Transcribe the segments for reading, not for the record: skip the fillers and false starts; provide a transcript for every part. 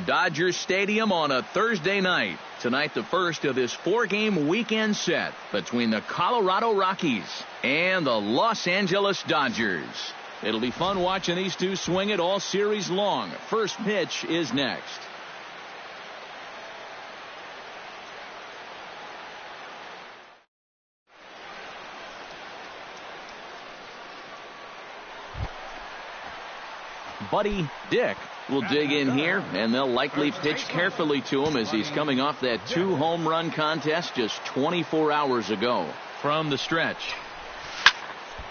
Dodger Stadium on a Thursday night. Tonight, the first of this 4-game weekend set between the Colorado Rockies and the Los Angeles Dodgers. It'll be fun watching these two swing it all series long. First pitch is next. Buddy Dick will dig in here, and they'll likely pitch carefully to him as he's coming off that 2-home run contest just 24 hours ago. From the stretch,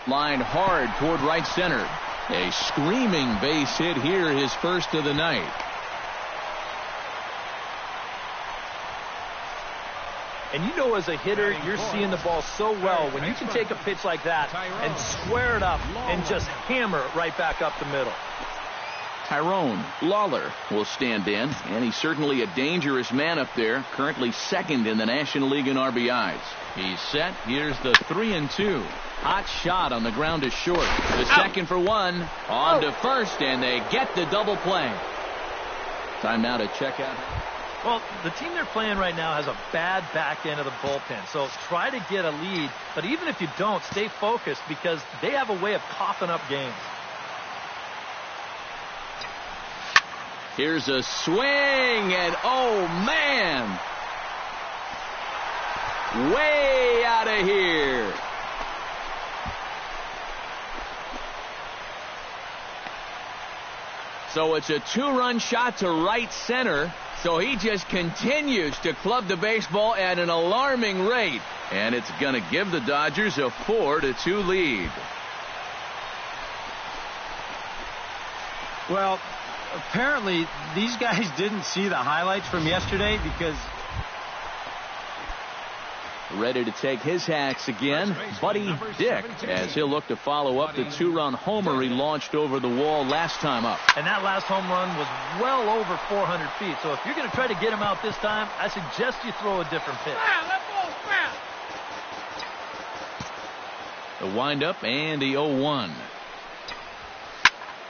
lined hard toward right center. A screaming base hit here, his first of the night. And you know, as a hitter, you're seeing the ball so well when you can take a pitch like that and square it up and just hammer it right back up the middle. Tyrone Lawler will stand in, and he's certainly a dangerous man up there, currently second in the National League in RBIs. He's set. Here's the 3-2. Hot shot on the ground to short. The second for one. On to first, and they get the double play. Time now to check out. Well, the team they're playing right now has a bad back end of the bullpen, so try to get a lead. But even if you don't, stay focused because they have a way of coughing up games. Here's a swing, and oh, man. Way out of here. So it's a 2-run shot to right center. So he just continues to club the baseball at an alarming rate. And it's going to give the Dodgers a 4-2 lead. Well, apparently these guys didn't see the highlights from yesterday because... Ready to take his hacks again, Buddy Dick, as he'll look to follow up the 2-run homer he launched over the wall last time up. And that last home run was well over 400 feet. So if you're going to try to get him out this time, I suggest you throw a different pitch. The windup and the 0-1.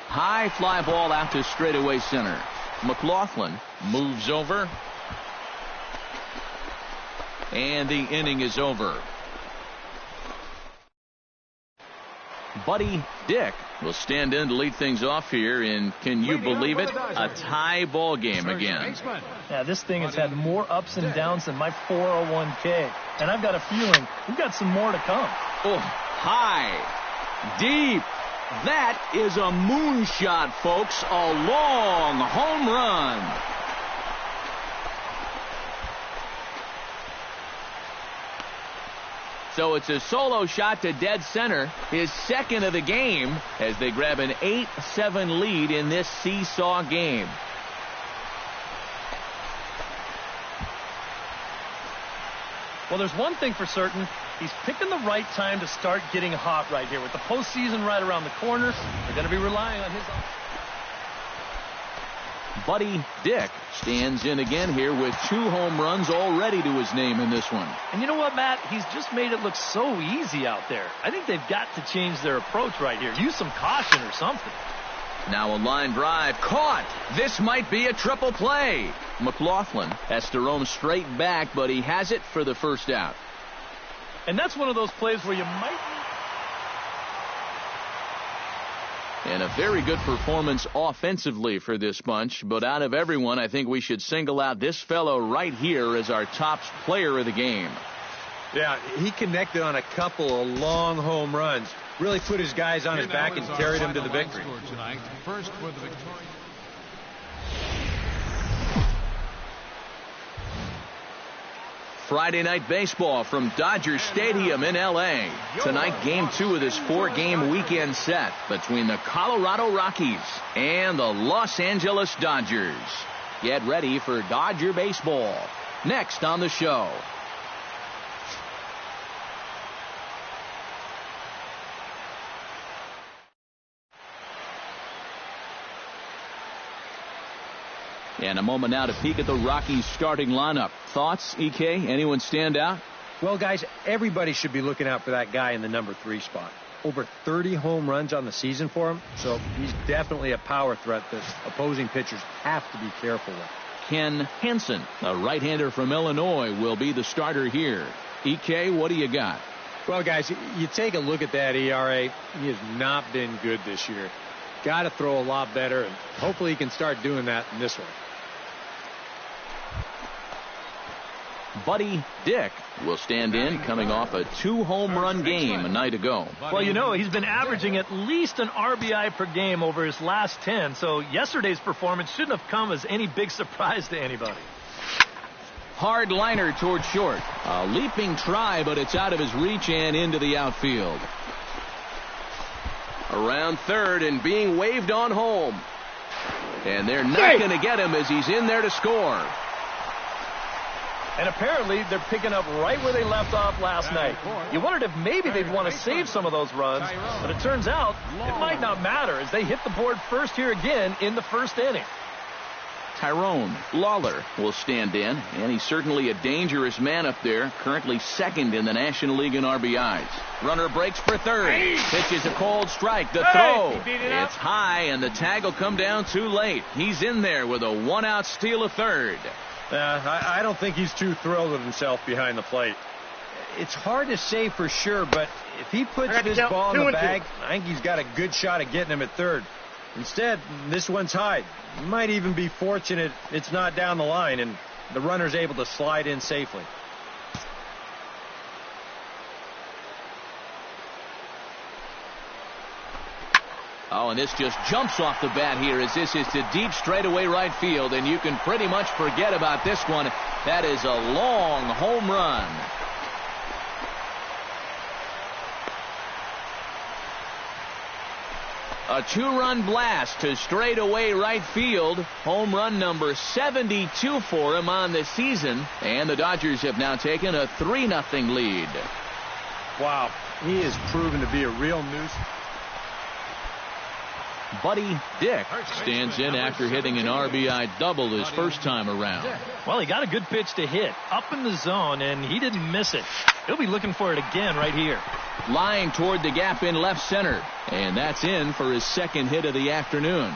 High fly ball out to straightaway center. McLaughlin moves over. And the inning is over. Buddy Dick will stand in to lead things off here in, can you believe it, a tie ball game again. Yeah, this thing has had more ups and downs than my 401k. And I've got a feeling we've got some more to come. Oh, high, deep. That is a moonshot, folks. A long home run. So it's a solo shot to dead center, his second of the game, as they grab an 8-7 lead in this seesaw game. Well, there's one thing for certain. He's picking the right time to start getting hot right here. With the postseason right around the corner, they're going to be relying on his... Buddy Dick stands in again here with 2 home runs already to his name in this one. And you know what, Matt? He's just made it look so easy out there. I think they've got to change their approach right here. Use some caution or something. Now a line drive. Caught! This might be a triple play. McLaughlin has to roam straight back, but he has it for the first out. And that's one of those plays where you might... And a very good performance offensively for this bunch. But out of everyone, I think we should single out this fellow right here as our top player of the game. Yeah, he connected on a couple of long home runs. Really put his guys on his back and carried them to the victory. First for the victory. Friday night baseball from Dodger Stadium in L.A. Tonight, game 2 of this 4-game weekend set between the Colorado Rockies and the Los Angeles Dodgers. Get ready for Dodger baseball. Next on the show. And a moment now to peek at the Rockies starting lineup. Thoughts, EK? Anyone stand out? Well, guys, everybody should be looking out for that guy in the number 3 spot. over 30 home runs on the season for him, so he's definitely a power threat that opposing pitchers have to be careful with. Ken Hansen, a right-hander from Illinois, will be the starter here. EK, what do you got? Well, guys, you take a look at that ERA. He has not been good this year. Got to throw a lot better, and hopefully he can start doing that in this one. Buddy Dick will stand in, coming off a 2-home-run game a night ago. Well, you know, he's been averaging at least an RBI per game over his last 10, so yesterday's performance shouldn't have come as any big surprise to anybody. Hard liner toward short. A leaping try, but it's out of his reach and into the outfield. Around third and being waved on home. And they're not going to get him as he's in there to score. And apparently they're picking up right where they left off last night. You wondered if maybe they'd want to save some of those runs, but it turns out it might not matter as they hit the board first here again in the first inning. Tyrone Lawler will stand in, and he's certainly a dangerous man up there, currently second in the National League in RBIs. Runner breaks for third. Pitches a cold strike. The throw. It's high, and the tag will come down too late. He's in there with a one-out steal of third. I don't think he's too thrilled with himself behind the plate. It's hard to say for sure, but if he puts this ball in the bag, I think he's got a good shot at getting him at third. Instead, this one's high. He might even be fortunate it's not down the line, and the runner's able to slide in safely. Oh, and this just jumps off the bat here as this is to deep straightaway right field, and you can pretty much forget about this one. That is a long home run. A 2-run blast to straightaway right field. Home run number 72 for him on the season, and the Dodgers have now taken a 3-0 lead. Wow, he has proven to be a real nuisance. Buddy Dick stands in after hitting an RBI double his first time around. Well, he got a good pitch to hit up in the zone, and he didn't miss it. He'll be looking for it again right here. Lying toward the gap in left center, and that's in for his second hit of the afternoon.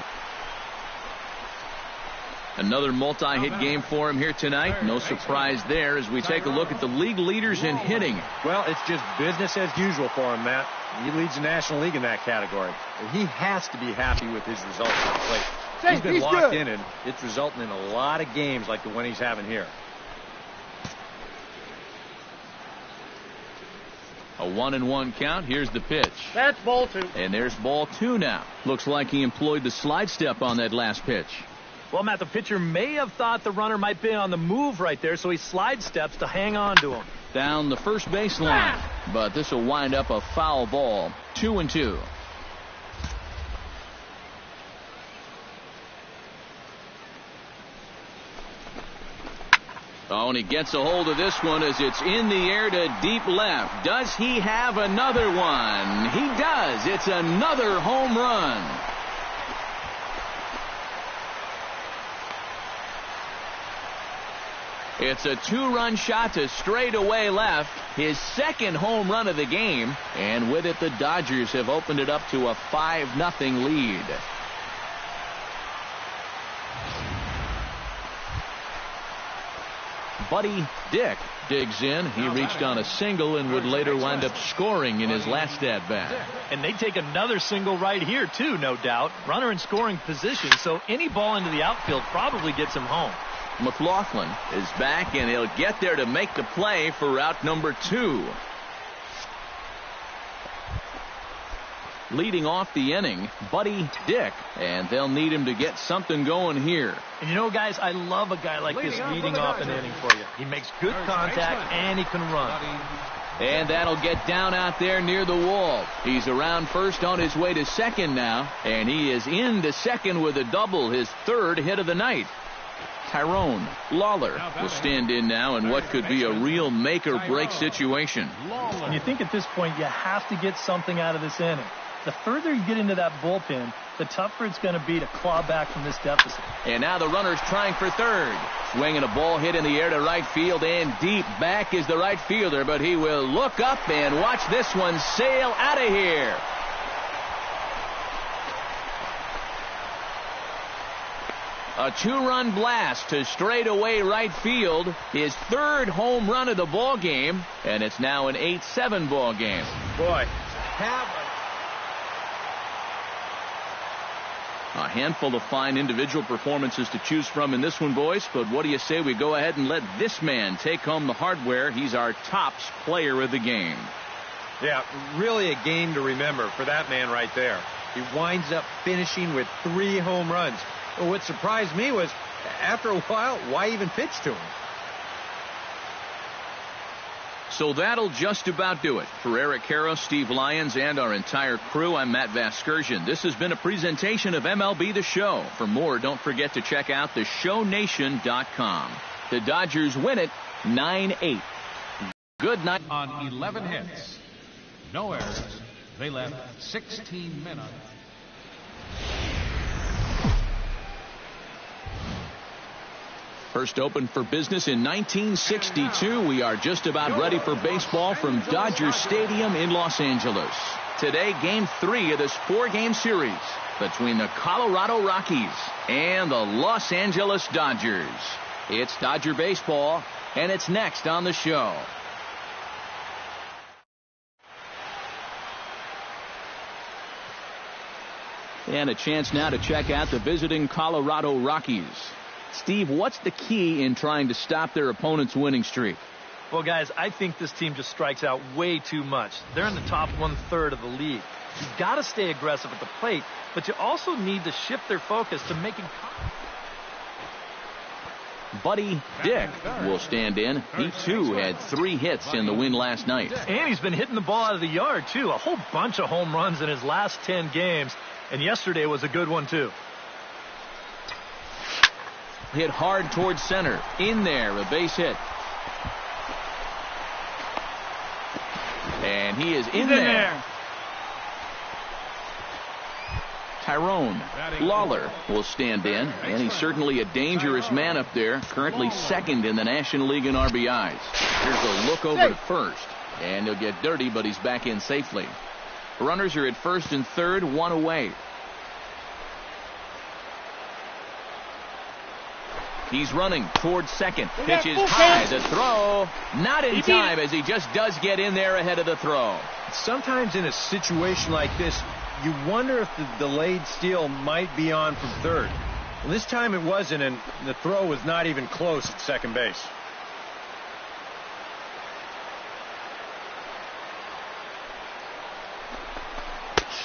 Another multi-hit game for him here tonight. No surprise there as we take a look at the league leaders in hitting. Well, it's just business as usual for him, Matt. He leads the National League in that category. He has to be happy with his results at the plate. He's been locked in, and it's resulting in a lot of games like the one he's having here. A 1-1 count. Here's the pitch. That's ball 2. And there's ball 2 now. Looks like he employed the slide step on that last pitch. Well, Matt, the pitcher may have thought the runner might be on the move right there, so he slide steps to hang on to him. Down the first baseline, but this will wind up a foul ball. 2-2. Oh, and he gets a hold of this one as it's in the air to deep left. Does he have another one? He does. It's another home run. It's a 2-run shot to straightaway left, his second home run of the game, and with it the Dodgers have opened it up to a 5-0 lead. Buddy Dick digs in. He reached on a single and would later wind up scoring in his last at-bat. And they take another single right here, too, no doubt. Runner in scoring position, so any ball into the outfield probably gets him home. McLaughlin is back, and he'll get there to make the play for route number 2. Leading off the inning, Buddy Dick, and they'll need him to get something going here. And you know, guys, I love a guy like this leading off an inning for you. He makes good contact, and he can run. And that'll get down out there near the wall. He's around first on his way to second now, and he is into second with a double, his third hit of the night. Tyrone Lawler will stand in now in what could be a real make-or-break situation. And you think at this point you have to get something out of this inning. The further you get into that bullpen, the tougher it's going to be to claw back from this deficit. And now the runner's trying for third. Swinging a ball hit in the air to right field and deep. Back is the right fielder, but he will look up and watch this one sail out of here. A two-run blast to straightaway right field. His third home run of the ball game, and it's now an 8-7 ball game. Boy, a handful of fine individual performances to choose from in this one, boys. But what do you say we go ahead and let this man take home the hardware? He's our tops player of the game. Yeah, really a game to remember for that man right there. He winds up finishing with 3 home runs. Well, what surprised me was, after a while, why even pitch to him? So that'll just about do it. For Eric Karros, Steve Lyons, and our entire crew, I'm Matt Vasgersian. This has been a presentation of MLB The Show. For more, don't forget to check out theshownation.com. The Dodgers win it 9-8. Good night. On 11 hits, no errors. They left 16 men on. First opened for business in 1962. We are just about ready for baseball from Dodger Stadium in Los Angeles. Today, Game 3 of this 4-game series between the Colorado Rockies and the Los Angeles Dodgers. It's Dodger baseball, and it's next on the show. And a chance now to check out the visiting Colorado Rockies. Steve, what's the key in trying to stop their opponent's winning streak? Well, guys, I think this team just strikes out way too much. They're in the top 1/3 of the league. You've got to stay aggressive at the plate, but you also need to shift their focus to making. Buddy Dick will stand in. He, too, had 3 hits in the win last night. And he's been hitting the ball out of the yard, too. A whole bunch of home runs in his last 10 games, and yesterday was a good one, too. Hit hard towards center. In there, a base hit. And he is in there. Tyrone Lawler will stand in, and he's certainly a dangerous man up there, currently second in the National League in RBIs. Here's a look over to first, and he'll get dirty, but he's back in safely. Runners are at first and third, 1 away. He's running towards second. Pitches high. The throw. Not in time, as he just does get in there ahead of the throw. Sometimes in a situation like this, you wonder if the delayed steal might be on from third. Well, this time it wasn't, and the throw was not even close at second base.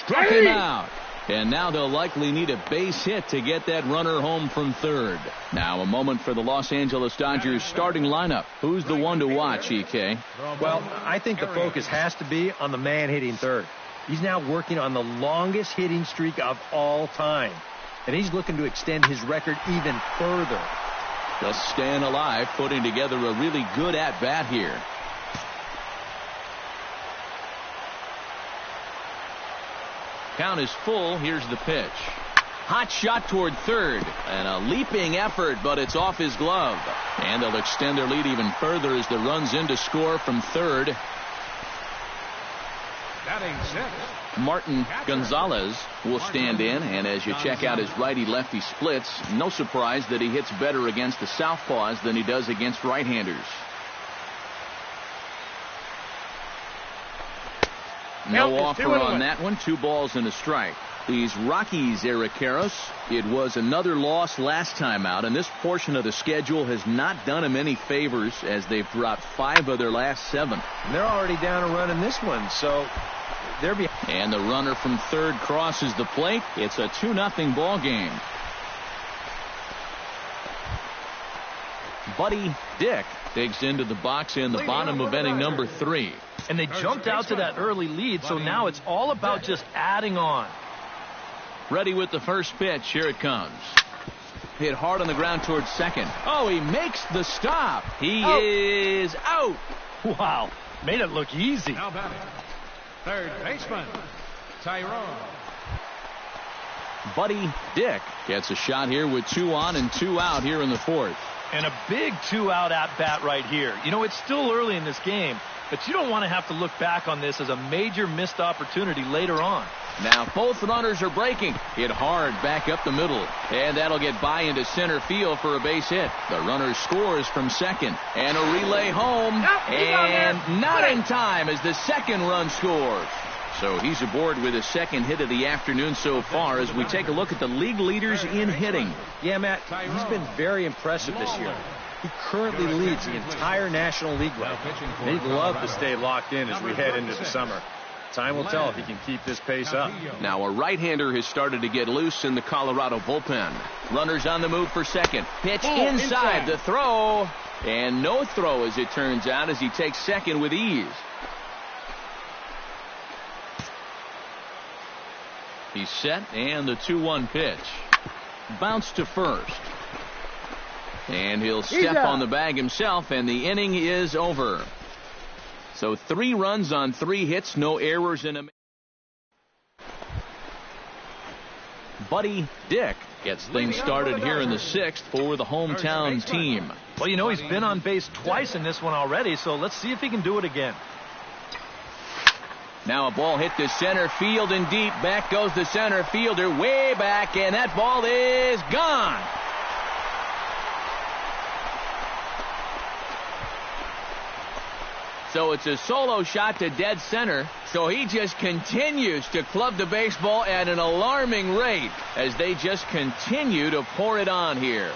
Struck him out. And now they'll likely need a base hit to get that runner home from third. Now a moment for the Los Angeles Dodgers starting lineup. Who's the one to watch, EK? Well, I think the focus has to be on the man hitting third. He's now working on the longest hitting streak of all time. And he's looking to extend his record even further. Just staying alive, putting together a really good at-bat here. Count is full. Here's the pitch. Hot shot toward third. And a leaping effort, but it's off his glove. And they'll extend their lead even further as the run's in to score from third. Martin Gonzalez will stand in, and as you check out his righty-lefty splits, no surprise that he hits better against the southpaws than he does against right-handers. No offer on that one. 2 balls and a strike. These Rockies, Eric Karros, it was another loss last time out, and this portion of the schedule has not done them any favors as they've dropped 5 of their last 7. And they're already down a run in this one, so they're behind. And the runner from third crosses the plate. It's a 2-0 ball game. Buddy Dick digs into the box in the bottom of inning number 3. And they jumped out to that early lead, so now it's all about just adding on. Ready with the first pitch. Here it comes. hit hard on the ground towards second. Oh, he makes the stop. He is out. Wow, made it look easy. Now batting, third baseman, Tyrone. Buddy Dick gets a shot here with 2 on and 2 out here in the fourth. And a big 2-out at-bat right here. You know, it's still early in this game, but you don't want to have to look back on this as a major missed opportunity later on. Now both runners are breaking. Hit hard back up the middle. And that'll get by into center field for a base hit. The runner scores from second. And a relay home. And not in time as the second run scores. So he's aboard with his second hit of the afternoon so far as we take a look at the league leaders in hitting. Yeah, Matt, he's been very impressive this year. He currently leads the entire National League right. He'd love to stay locked in as we head into the summer. Time will tell if he can keep this pace up. Now a right-hander has started to get loose in the Colorado bullpen. Runners on the move for second. Pitch inside the throw. And no throw as it turns out as he takes second with ease. He's set, and the 2-1 pitch. Bounce to first. And he'll step on the bag himself, and the inning is over. So 3 runs on 3 hits, no errors in him. Buddy Dick gets things started here in the 6th for the hometown team. Well, you know, he's been on base twice in this one already, so let's see if he can do it again. Now a ball hit to center field and deep. Back goes the center fielder way back, and that ball is gone. So it's a solo shot to dead center. So he just continues to club the baseball at an alarming rate as they just continue to pour it on here.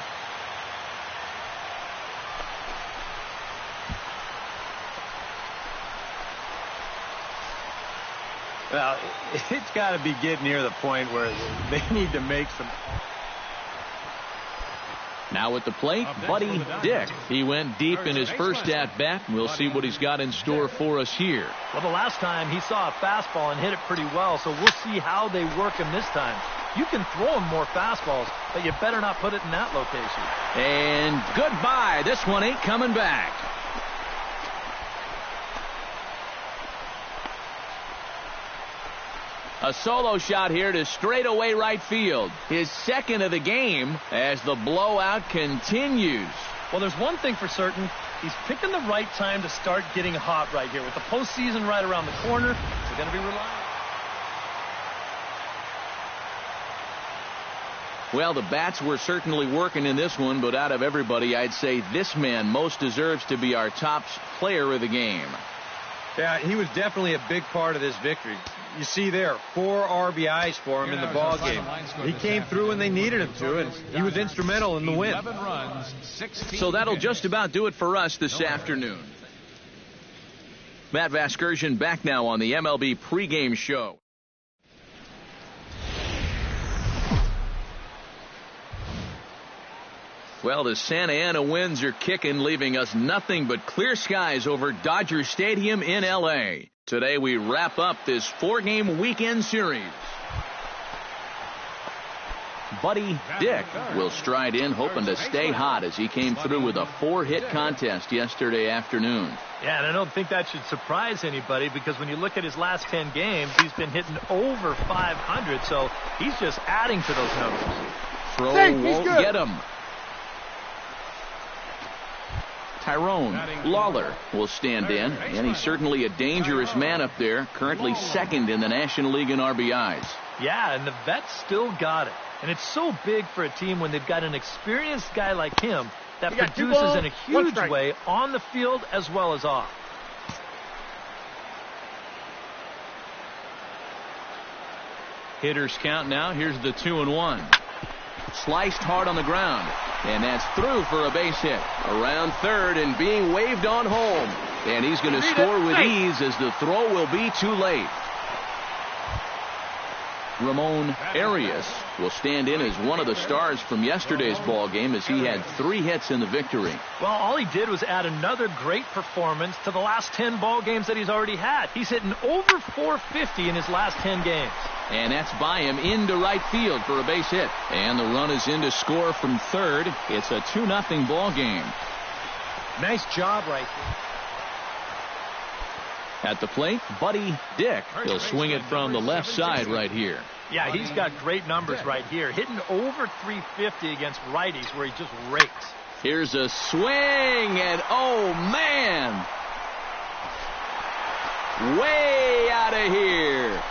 Well, it's got to be getting near the point where they need to make some. Now at the plate, Buddy Dick. He went deep in his first at-bat. We'll see what he's got in store for us here. Well, the last time he saw a fastball and hit it pretty well, so we'll see how they work him this time. You can throw him more fastballs, but you better not put it in that location. And goodbye. This one ain't coming back. A solo shot here to straightaway right field. His second of the game as the blowout continues. Well, there's one thing for certain. He's picking the right time to start getting hot right here. With the postseason right around the corner, we're going to be relying. Well, the bats were certainly working in this one, but out of everybody, I'd say this man most deserves to be our top player of the game. Yeah, he was definitely a big part of this victory. You see there, 4 RBIs for him in the ball game. He came through when they needed him to, and he was instrumental in the win. So that'll just about do it for us this afternoon. Matt Vasgersian back now on the MLB pregame show. Well, the Santa Ana winds are kicking, leaving us nothing but clear skies over Dodger Stadium in L.A. Today we wrap up this 4-game weekend series. Buddy Dick will stride in, hoping to stay hot as he came through with a 4-hit contest yesterday afternoon. Yeah, and I don't think that should surprise anybody because when you look at his last 10 games, he's been hitting over 500, so he's just adding to those numbers. Throw won't get him. Tyrone Lawler will stand in, and he's certainly a dangerous man up there, currently second in the National League in RBIs. Yeah, and the vet's still got it. And it's so big for a team when they've got an experienced guy like him that produces in a huge way on the field as well as off. Hitters count now. Here's the 2-1. Sliced hard on the ground, and that's through for a base hit. Around third and being waved on home. And he's going to score with ease as the throw will be too late. Ramon Arias will stand in as one of the stars from yesterday's ball game as he had 3 hits in the victory. Well, all he did was add another great performance to the last 10 ball games that he's already had. He's hitting over .450 in his last 10 games. And that's by him into right field for a base hit. And the run is in to score from third. It's a 2-0 ball game. Nice job right there. At the plate, Buddy Dick. He'll swing it from the left side right here. Yeah, he's got great numbers right here. Hitting over .350 against righties where he just rakes. Here's a swing, and oh, man. Way out of here.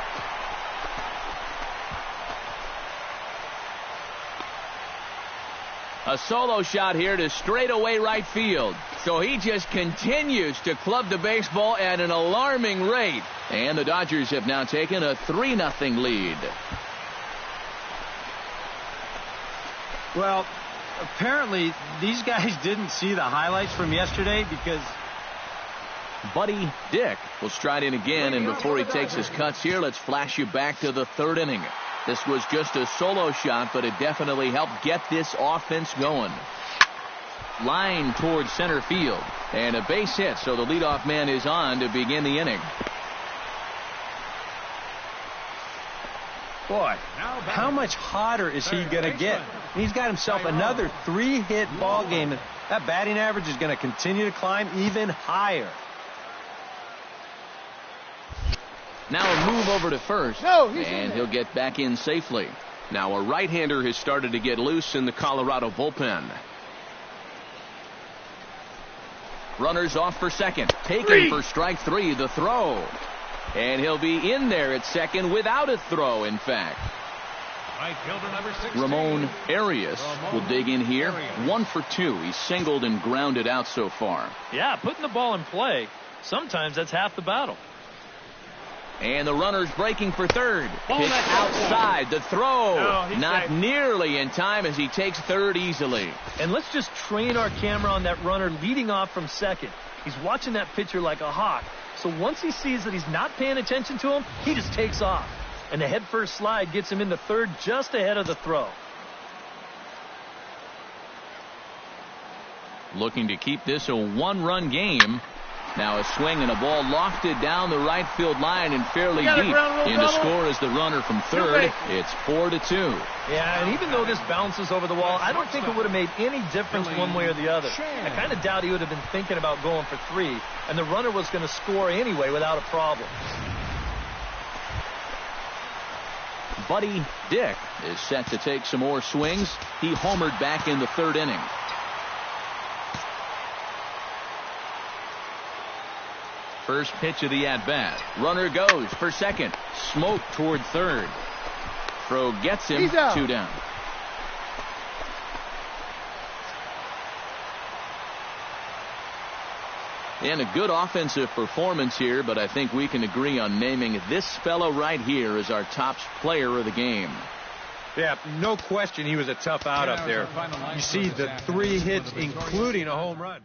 A solo shot here to straightaway right field. So he just continues to club the baseball at an alarming rate. And the Dodgers have now taken a 3-0 lead. Well, apparently these guys didn't see the highlights from yesterday because Buddy Dick will stride in again, and before he takes his cuts here, let's flash you back to the 3rd inning. This was just a solo shot, but it definitely helped get this offense going. Line towards center field, and a base hit, so the leadoff man is on to begin the inning. Boy, how much hotter is he going to get? He's got himself another 3-hit ball game. That batting average is going to continue to climb even higher. Now a move over to first, and he'll get back in safely. Now a right-hander has started to get loose in the Colorado bullpen. Runners off for second. Taken for strike 3, the throw. And he'll be in there at second without a throw, in fact. Right fielder number 16. Ramon Arias will dig in here. 1 for 2. He's singled and grounded out so far. Yeah, putting the ball in play, sometimes that's half the battle. And the runner's breaking for third. Pitch outside. The throw. Not nearly in time as he takes third easily. And let's just train our camera on that runner leading off from second. He's watching that pitcher like a hawk. So once he sees that he's not paying attention to him, he just takes off. And the head-first slide gets him into third just ahead of the throw. Looking to keep this a 1-run game. Now a swing and a ball lofted down the right field line and fairly deep. In to score is the runner from third. It's 4-2. Yeah, and even though this bounces over the wall, I don't think it would have made any difference one way or the other. I kind of doubt he would have been thinking about going for 3, and the runner was going to score anyway without a problem. Buddy Dick is set to take some more swings. He homered back in the 3rd inning. First pitch of the at-bat. Runner goes for second. Smoke toward third. Throw gets him. 2 down. And a good offensive performance here, but I think we can agree on naming this fellow right here as our top player of the game. Yeah, no question he was a tough out up there. You see the 3 hits, including a home run.